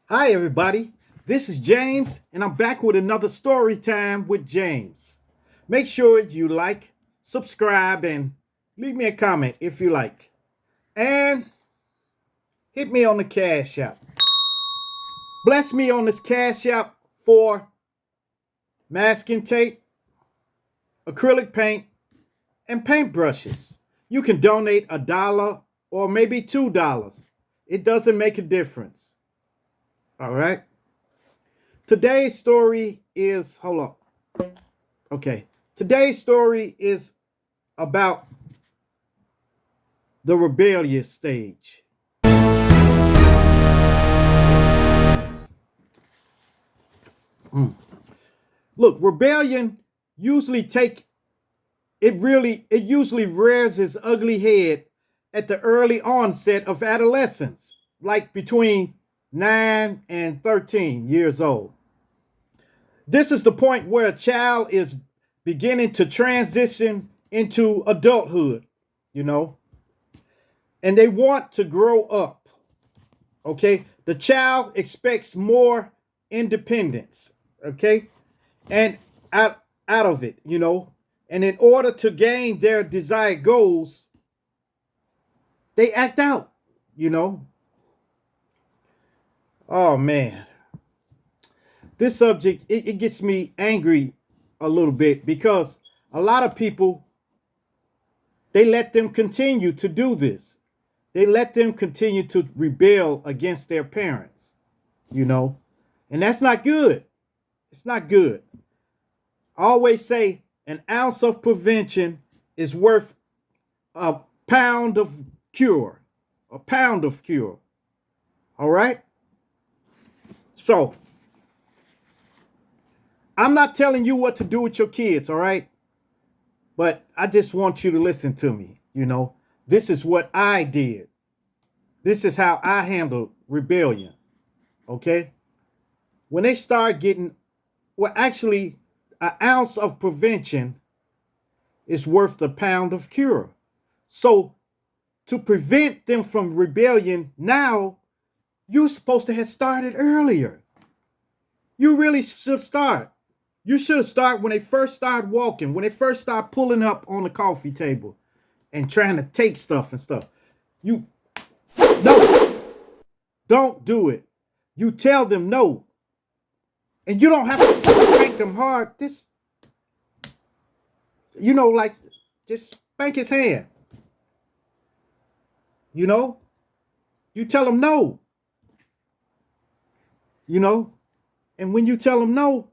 Hi, everybody. This is James, and I'm back with another story time with James. Make sure you like, subscribe, and leave me a comment if you like. And hit me on the Cash App. Bless me on this Cash App for masking tape, acrylic paint, and paintbrushes. You can donate $1 or maybe $2. It doesn't make a difference. All right. Today's story is, hold up. Okay. Today's story is about the rebellious stage. Mm. Look, rebellion usually take it usually rears its ugly head at the early onset of adolescence, like between 9 and 13 years old. This is the point where a child is beginning to transition into adulthood, you know, and they want to grow up. Okay, the child expects more independence. Okay, and out out of it, and in order to gain their desired goals, they act out. You know, oh man, this subject it gets me angry a little bit because a lot of people they let them continue to do this. They let them continue to rebel against their parents. You know, and that's not good. It's not good. I always say an ounce of prevention is worth a pound of cure. A pound of cure. All right? So, I'm not telling you what to do with your kids, all right? But I just want you to listen to me. This is what I did. This is how I handled rebellion. Okay? When they start getting, well, actually, an ounce of prevention is worth a pound of cure. So, to prevent them from rebellion now, you're supposed to have started earlier. You really should start. You should have started when they first started walking, when they first started pulling up on the coffee table and trying to take stuff and stuff. You no, don't do it. You tell them no. And you don't have to spank them hard. Like just spank his hand. You know? You tell them no. You know? And when you tell them no,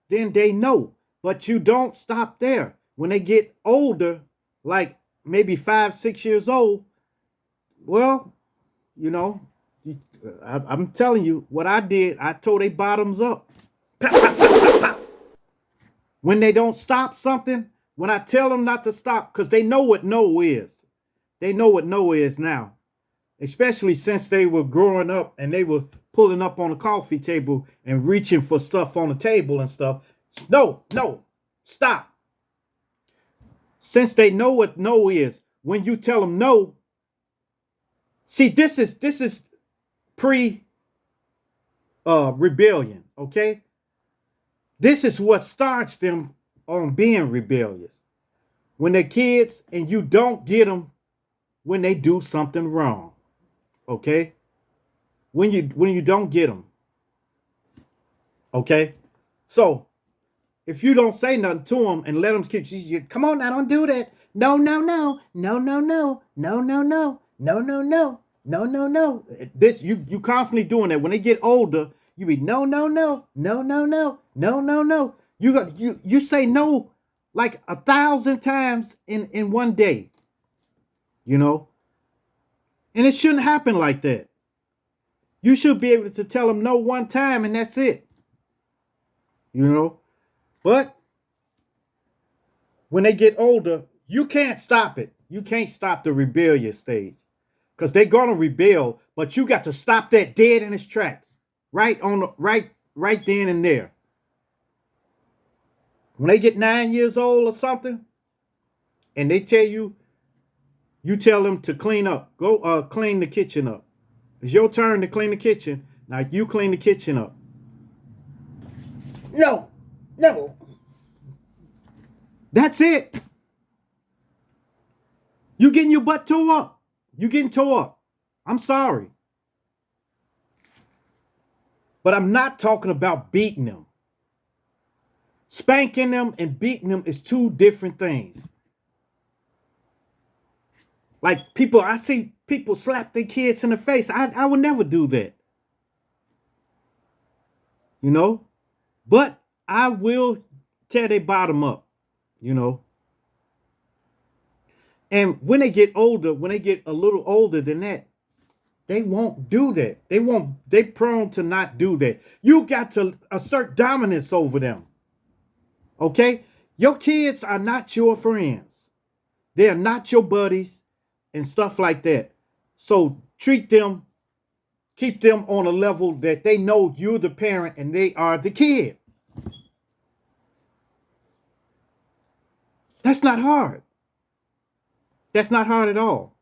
then they know. But you don't stop there. When they get older, like maybe 5, 6 years old, well, you know, I'm telling you what I did. I tore they bottoms up. Pop, pop, pop, pop, pop. When they don't stop something, when I tell them not to stop, because they know what no is. They know what no is now. Especially since they were growing up and they were pulling up on the coffee table and reaching for stuff on the table and stuff. No, no, stop. Since they know what no is, when you tell them no, see, this is pre rebellion, okay? This is what starts them on being rebellious. When they're kids and you don't get them when they do something wrong, okay? When you don't get them, okay? So if you don't say nothing to them and let them keep, come on now, don't do that. No, no, no, no, no, no, no, no, no, no, no, no, no, no, no. This you constantly doing that. When they get older, you be no, no, no, no, no, no, no, no, no. You say no like 1,000 times in one day, you know, and it shouldn't happen like that. You should be able to tell them no one time and that's it, you know. But when they get older, you can't stop it. You can't stop the rebellious stage because they're gonna rebel, but you got to stop that dead in its tracks, right then and there. When they get 9 years old or something, and they tell you, you tell them to clean up, go clean the kitchen up. It's your turn to clean the kitchen. Now you clean the kitchen up. No, no. That's it. You getting your butt tore up. You getting tore up. I'm sorry. But I'm not talking about beating them. Spanking them and beating them is two different things. Like people, I see people slap their kids in the face. I would never do that. You know? But I will tear their bottom up, you know. And when they get older, when they get a little older than that, they won't do that. They prone to not do that. You got to assert dominance over them. Okay? Your kids are not your friends. They are not your buddies and stuff like that. So treat them, keep them on a level that they know you're the parent and they are the kid. That's not hard. That's not hard at all.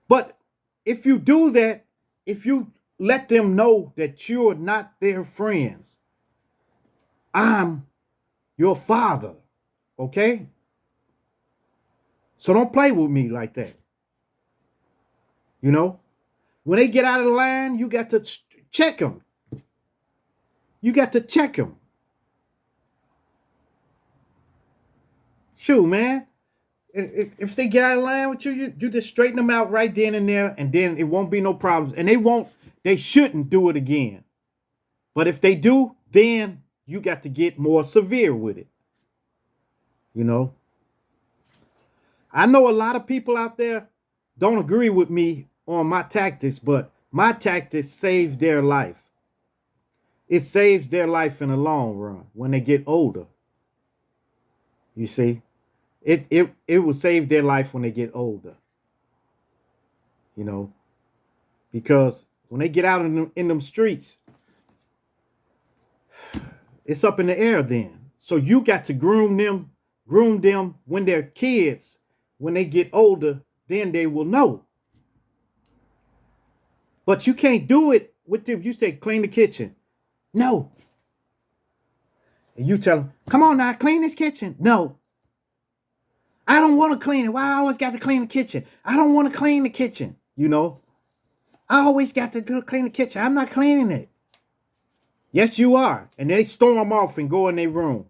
But if you do that, if you let them know that you're not their friends, I'm your father, okay? So don't play with me like that. You know, when they get out of the line, you got to check them. You got to check them. Shoot, man. If they get out of line with you, you just straighten them out right then and there, and then it won't be no problems. And they shouldn't do it again. But if they do, then you got to get more severe with it. You know, I know a lot of people out there don't agree with me on my tactics, but my tactics save their life. It saves their life in the long run when they get older. You see, it will save their life when they get older. You know, because when they get out in them streets, it's up in the air then. So you got to groom them when they're kids. When they get older, then they will know. But you can't do it with them. You say, clean the kitchen. No. And you tell them, come on now, clean this kitchen. No. I don't want to clean it. Why I always got to clean the kitchen? I don't want to clean the kitchen. You know, I always got to clean the kitchen. I'm not cleaning it. Yes, you are. And they storm off and go in their room.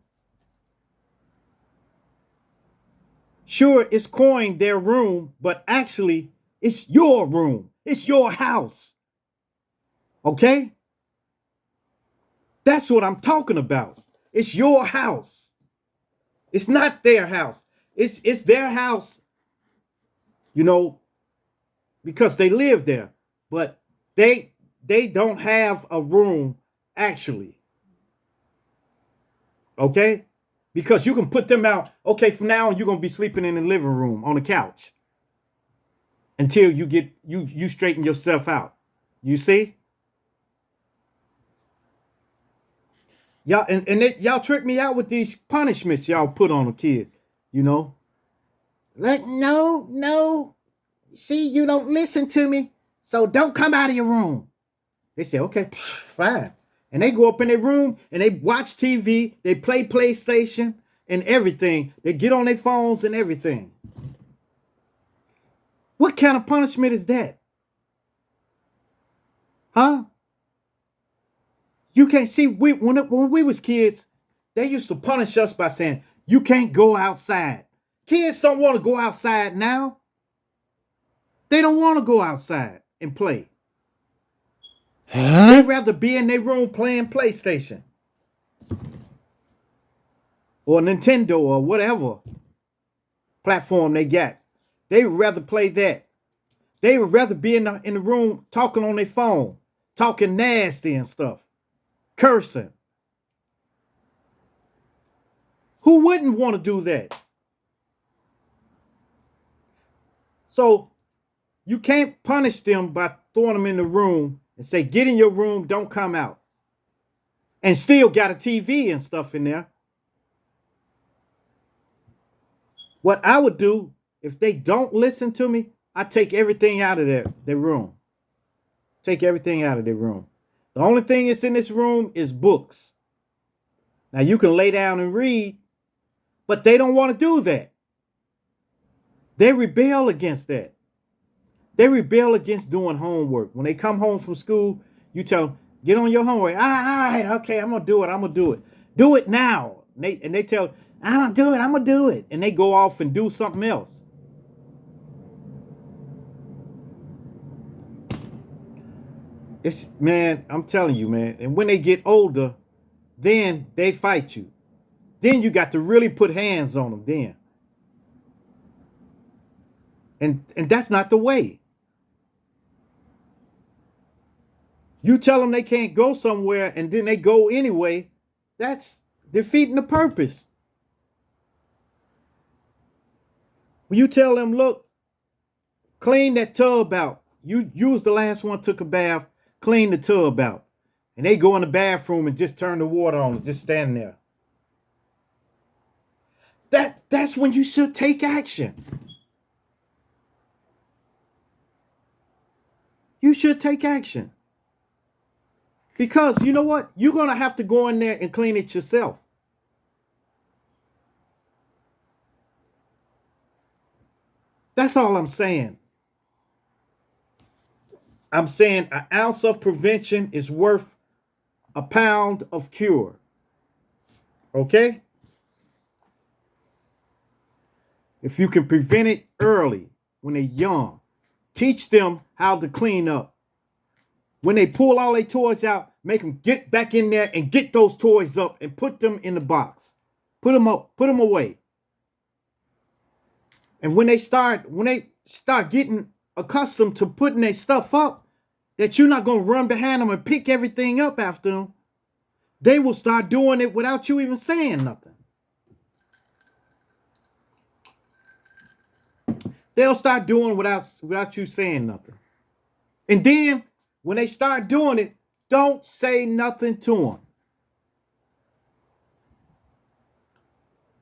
Sure, it's calling their room, but actually, it's your room. It's your house. Okay? That's what I'm talking about. It's your house. It's not their house. It's their house, you know, because they live there. But they don't have a room actually. Okay? Because you can put them out. Okay, from now on, you're gonna be sleeping in the living room on the couch until you get you straighten yourself out. You see? Y'all y'all trick me out with these punishments y'all put on a kid, you know. Like, no. See, you don't listen to me, so don't come out of your room. They say, okay, fine. And they go up in their room and they watch TV, they play PlayStation and everything. They get on their phones and everything. What kind of punishment is that? Huh? You can't see, when we was kids, they used to punish us by saying, you can't go outside. Kids don't want to go outside now. They don't want to go outside and play. They'd rather be in their room playing PlayStation or Nintendo or whatever platform they got. They would rather play that. They would rather be in the room talking on their phone, talking nasty and stuff, cursing. Who wouldn't want to do that? So you can't punish them by throwing them in the room and say, get in your room, don't come out. And still got a TV and stuff in there. What I would do, if they don't listen to me, I take everything out of their room. Take everything out of their room. The only thing that's in this room is books. Now you can lay down and read, but they don't want to do that. They rebel against that. They rebel against doing homework. When they come home from school, you tell them, get on your homework. All right, okay, I'm going to do it. I'm going to do it. Do it now. And they tell, I don't do it. I'm going to do it. And they go off and do something else. It's, man, I'm telling you, man. And when they get older, then they fight you. Then you got to really put hands on them then. And that's not the way. You tell them they can't go somewhere and then they go anyway. That's defeating the purpose. When you tell them, look, clean that tub out. You was the last one took a bath, clean the tub out. And they go in the bathroom and just turn the water on and just stand there. That's when you should take action. You should take action. Because you know what? You're going to have to go in there and clean it yourself. That's all I'm saying. I'm saying an ounce of prevention is worth a pound of cure. Okay? If you can prevent it early when they're young, teach them how to clean up. When they pull all their toys out, make them get back in there and get those toys up and put them in the box. Put them up, put them away. And when they start getting accustomed to putting their stuff up, that you're not going to run behind them and pick everything up after them, they will start doing it without you even saying nothing. They'll start doing without you saying nothing. And then when they start doing it, don't say nothing to them.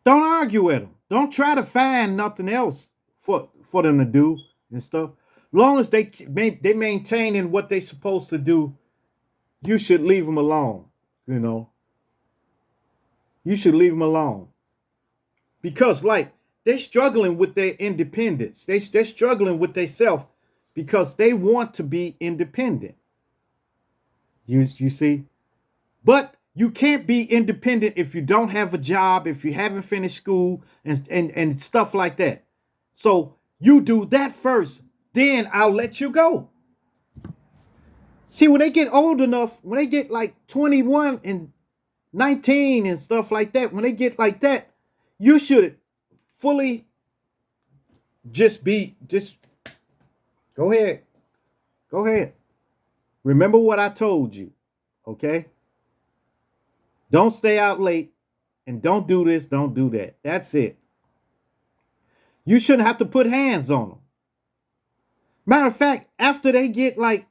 Don't argue with them. Don't try to find nothing else for them to do and stuff. As long as they maintaining what they're supposed to do, you should leave them alone. You know, you should leave them alone. Because like they're struggling with their independence. They're struggling with themselves because they want to be independent. You see? But you can't be independent if you don't have a job, if you haven't finished school and stuff like that. So you do that first, then I'll let you go. See, when they get old enough, when they get like 21 and 19 and stuff like that, when they get like that, you should fully just go ahead. Go ahead. Remember what I told you, okay? Don't stay out late and don't do this, don't do that. That's it. You shouldn't have to put hands on them. Matter of fact, after they get like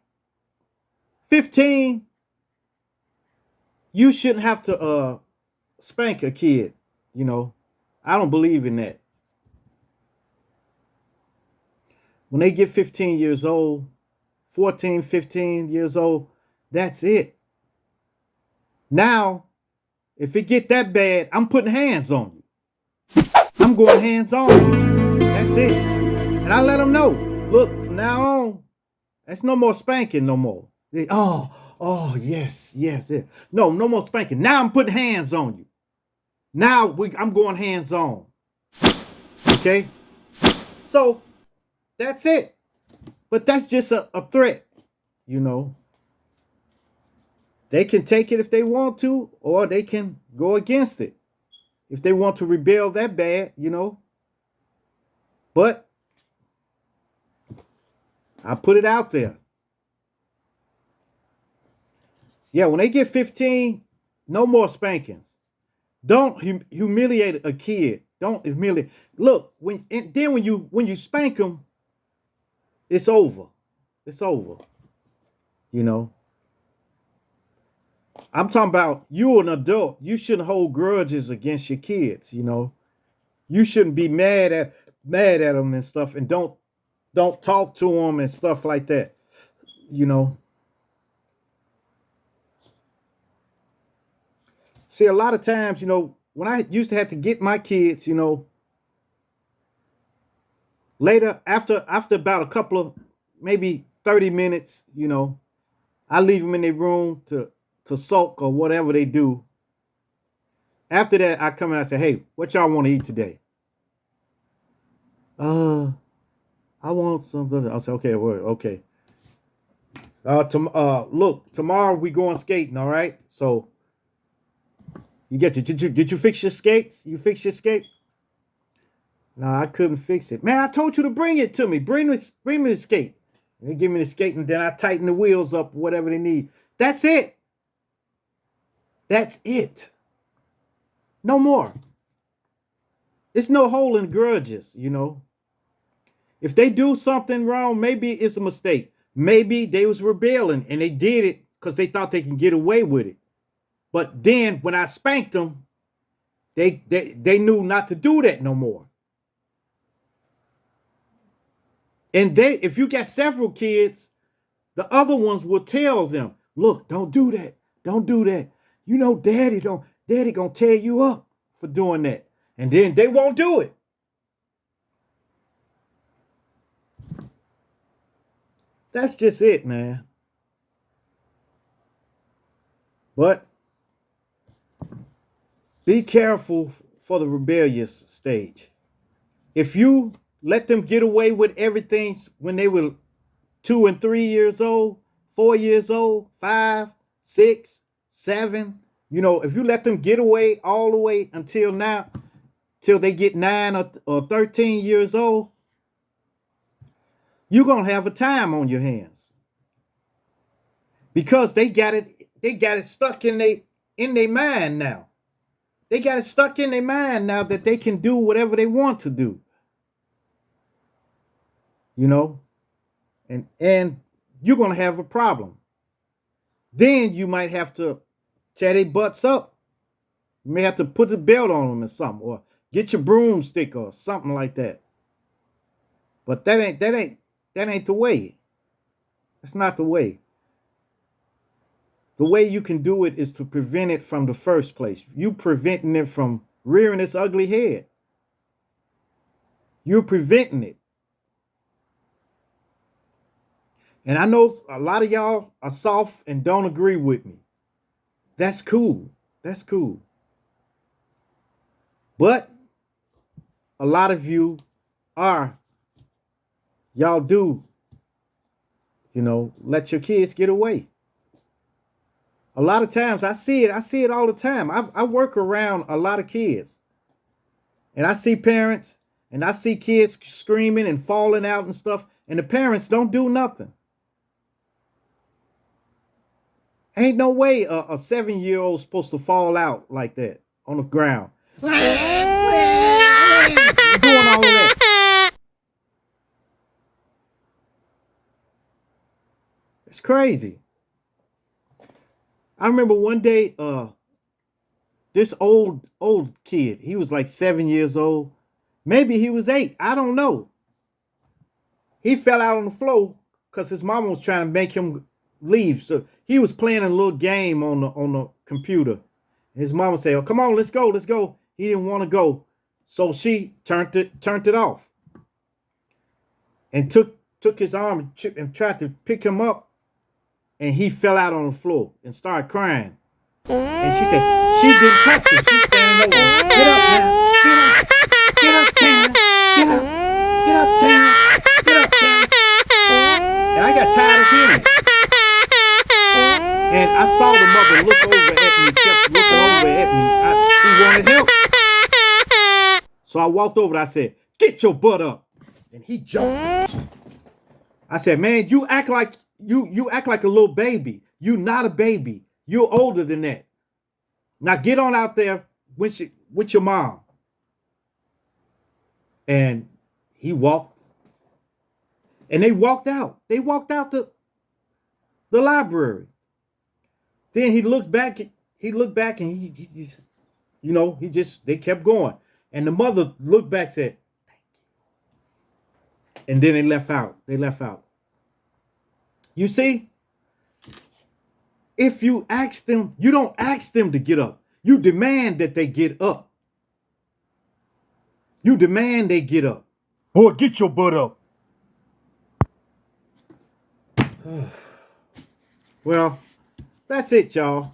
15, you shouldn't have to spank a kid, you know. I don't believe in that. When they get 15 years old, 14, 15 years old, that's it. Now, if it get that bad, I'm putting hands on you. I'm going hands on with you. That's it. And I let them know, look, from now on, that's no more spanking no more. Yes. No more spanking. Now I'm putting hands on you. Now I'm going hands on. Okay? So, that's it. But that's just a threat, you know. They can take it if they want to, or they can go against it if they want to rebel that bad, you know. But I put it out there. Yeah, when they get 15, no more spankings. Don't humiliate a kid. Don't humiliate. Look, when you spank them, it's over. It's over. You know. I'm talking about you an adult. You shouldn't hold grudges against your kids, you know. You shouldn't be mad at them and stuff, and don't talk to them and stuff like that. You know. See, a lot of times, when I used to have to get my kids, later after about a couple of maybe 30 minutes, I leave them in their room to sulk or whatever they do. After that, I come in and I say, hey, what y'all want to eat today? I want something. I'll say, okay, okay. Look, tomorrow we going skating, all right? So did you fix your skates? You fix your skate? No, I couldn't fix it. Man, I told you to bring it to me. Bring me the skate. And they give me the skate, and then I tighten the wheels up, whatever they need. That's it. That's it. No more. It's no holding grudges, If they do something wrong, maybe it's a mistake. Maybe they was rebelling and they did it because they thought they can get away with it. But then when I spanked them, they knew not to do that no more. And if you got several kids, the other ones will tell them, look, don't do that. Don't do that. Daddy gonna tear you up for doing that. And then they won't do it. That's just it, man. But be careful for the rebellious stage. If you let them get away with everything when they were 2 and 3 years old, 4 years old, 5, 6, 7, if you let them get away all the way until now, till they get 9 or 13 years old, you're going to have a time on your hands. Because they got it stuck in their mind now. They got it stuck in their mind now that they can do whatever they want to do. And you're going to have a problem. Then you might have to tear their butts up. You may have to put the belt on them or something, or get your broomstick or something like that. But that ain't the way. That's not the way. The way you can do it is to prevent it from the first place. You preventing it from rearing its ugly head. You're preventing it. And I know a lot of y'all are soft and don't agree with me. That's cool. That's cool. But a lot of you y'all do, let your kids get away. A lot of times I see it all the time. I work around a lot of kids. And I see parents and I see kids screaming and falling out and stuff. And the parents don't do nothing. Ain't no way a 7-year-old supposed to fall out like that on the ground. Doing all of that. It's crazy. I remember one day, this old kid, he was like 7 years old. Maybe he was 8. I don't know. He fell out on the floor because his mama was trying to make him leave. So he was playing a little game on the computer. His mama said, "Oh, come on, let's go, let's go." He didn't want to go. So she turned it off. And took his arm and tried to pick him up. And he fell out on the floor and started crying. And she said, she didn't touch him. She's standing over. Get up now. Get up. Get up, Terrence. Get up. Get up, Terrence. Get up, Terrence. And I got tired of hearing it. And I saw the mother look over at me, kept looking over at me. She wanted help. So I walked over and I said, get your butt up. And he jumped. I said, man, you act like a little baby. You not a baby. You're older than that. Now get on out there with your mom. And he walked. And they walked out. They walked out the library. Then he looked back and he just, they kept going. And the mother looked back and said, thank you. And then they left out. You see, if you ask them, you don't ask them to get up. You demand that they get up. You demand they get up. Boy, get your butt up. Well, that's it, y'all.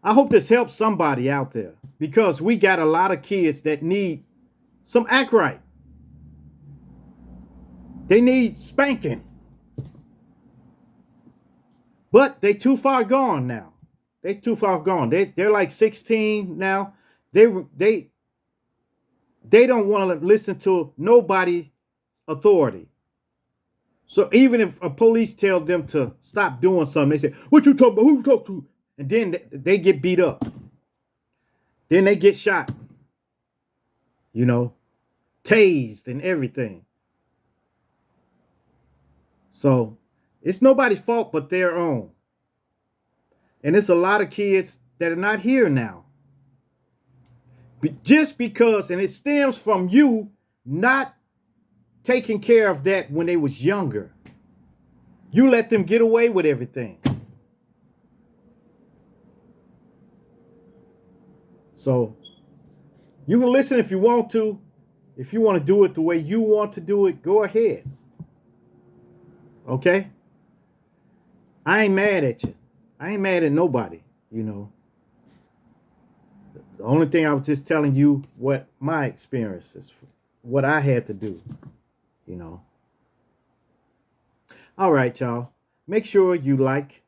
I hope this helps somebody out there because we got a lot of kids that need some act right. They need spanking. But they too far gone now. They too far gone. They're like 16 now. They don't want to listen to nobody authority. So even if a police tell them to stop doing something, they say, "What you talking about? Who you talk to?" And then they get beat up. Then they get shot. You know, tased and everything. So it's nobody's fault but their own. And it's a lot of kids that are not here now. Just because, and it stems from you not taking care of that when they was younger. You let them get away with everything. So you can listen if you want to. If you want to do it the way you want to do it, go ahead. Okay? I ain't mad at you. I ain't mad at nobody, you know. The only thing I was just telling you what my experience is, what I had to do, you know. All right, y'all. Make sure you like,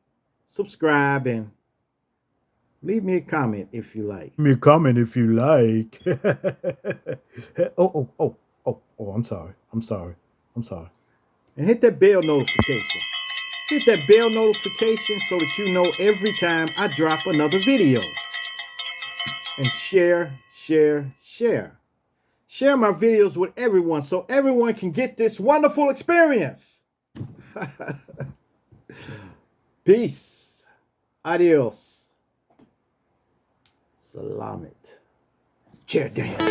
subscribe, and leave me a comment if you like. Me a comment if you like. Oh, I'm sorry. And hit that bell notification. Hit that bell notification so that you know every time I drop another video. And share. Share my videos with everyone so everyone can get this wonderful experience. Peace. Adios. Salamat. Chair dance.